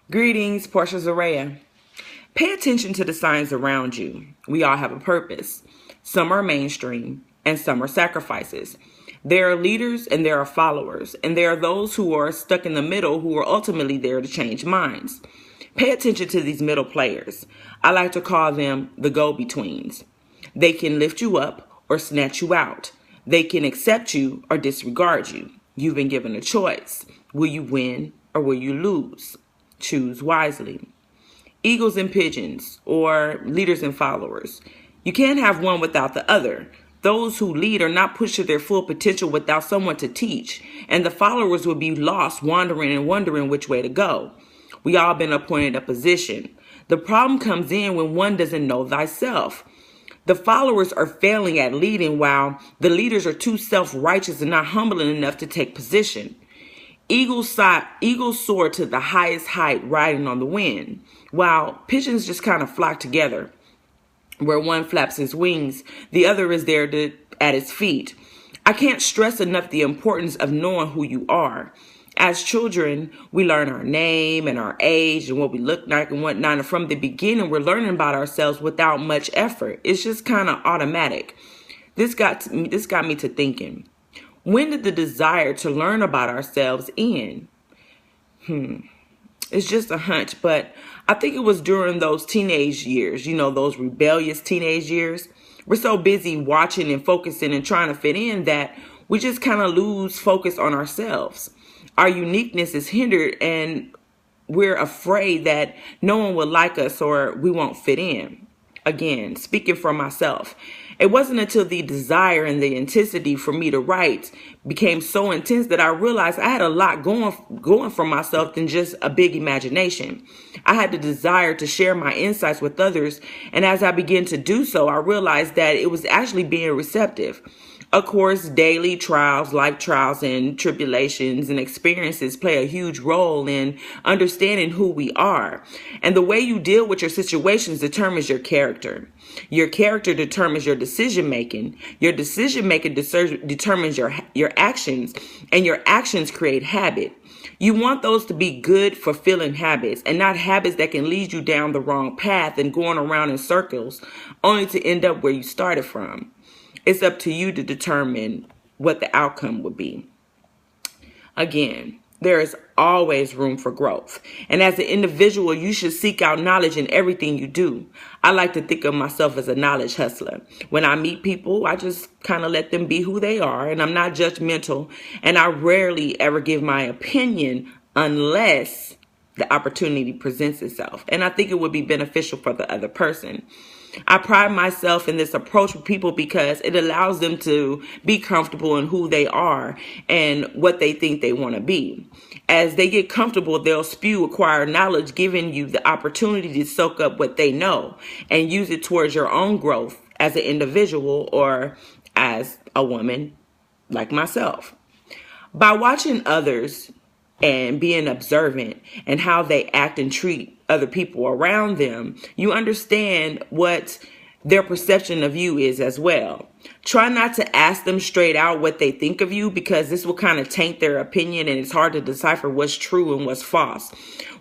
Greetings, Portia Zaraya. Pay attention to the signs around you. We all have a purpose. Some are mainstream and some are sacrifices. There are leaders and there are followers, and there are those who are stuck in the middle who are ultimately there to change minds. Pay attention to these middle players. I like to call them the go-betweens. They can lift you up or snatch you out. They can accept you or disregard you. You've been given a choice. Will you win or will you lose? Choose wisely. Eagles and pigeons, or leaders and followers. You can't have one without the other. Those who lead are not pushed to their full potential without someone to teach, and the followers will be lost, wandering and wondering which way to go. We all been appointed a position. The problem comes in when one doesn't know thyself. The followers are failing at leading while the leaders are too self-righteous and not humbling enough to take position. Eagles soar to the highest height riding on the wind, while pigeons just kind of flock together. Where one flaps his wings, the other is there at his feet. I can't stress enough the importance of knowing who you are. As children, we learn our name and our age and what we look like and whatnot. And from the beginning, we're learning about ourselves without much effort. It's just kind of automatic. This got me to thinking. When did the desire to learn about ourselves end? It's just a hunch, but I think it was during those teenage years, those rebellious teenage years. We're so busy watching and focusing and trying to fit in that we just kind of lose focus on ourselves. Our uniqueness is hindered and we're afraid that no one will like us or we won't fit in. Again, speaking for myself, it wasn't until the desire and the intensity for me to write became so intense that I realized I had a lot going for myself than just a big imagination. I had the desire to share my insights with others, and as I began to do so, I realized that it was actually being receptive. Of course, daily trials, life trials and tribulations and experiences play a huge role in understanding who we are. And the way you deal with your situations determines your character. Your character determines your decision making. Your decision making determines your actions, and your actions create habit. You want those to be good, fulfilling habits and not habits that can lead you down the wrong path and going around in circles only to end up where you started from. It's up to you to determine what the outcome would be. Again, there is always room for growth. And as an individual, you should seek out knowledge in everything you do. I like to think of myself as a knowledge hustler. When I meet people, I just kind of let them be who they are, and I'm not judgmental, and I rarely ever give my opinion unless the opportunity presents itself. And I think it would be beneficial for the other person. I pride myself in this approach with people because it allows them to be comfortable in who they are and what they think they want to be. As they get comfortable, they'll spew acquired knowledge, giving you the opportunity to soak up what they know and use it towards your own growth as an individual or as a woman like myself. By watching others and being observant and how they act and treat other people around them, you understand what their perception of you is as well. Try not to ask them straight out what they think of you, because this will kind of taint their opinion and it's hard to decipher what's true and what's false.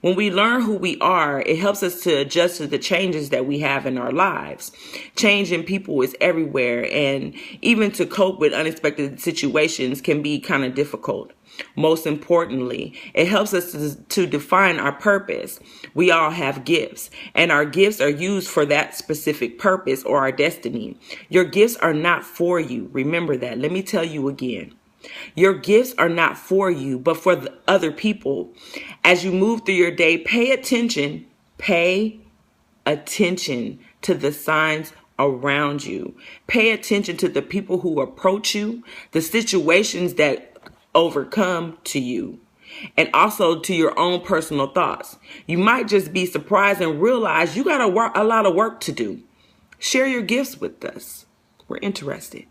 When we learn who we are, it helps us to adjust to the changes that we have in our lives. Change in people is everywhere, and even to cope with unexpected situations can be kind of difficult. Most importantly, it helps us to define our purpose. We all have gifts, and our gifts are used for that specific purpose or our destiny. Your gifts are not for you. Remember that. Let me tell you again. Your gifts are not for you, but for the other people. As you move through your day, pay attention to the signs around you. Pay attention to the people who approach you, the situations that overcome to you, and also to your own personal thoughts. You might just be surprised and realize you got a lot of work to do. Share your gifts with us. We're interested.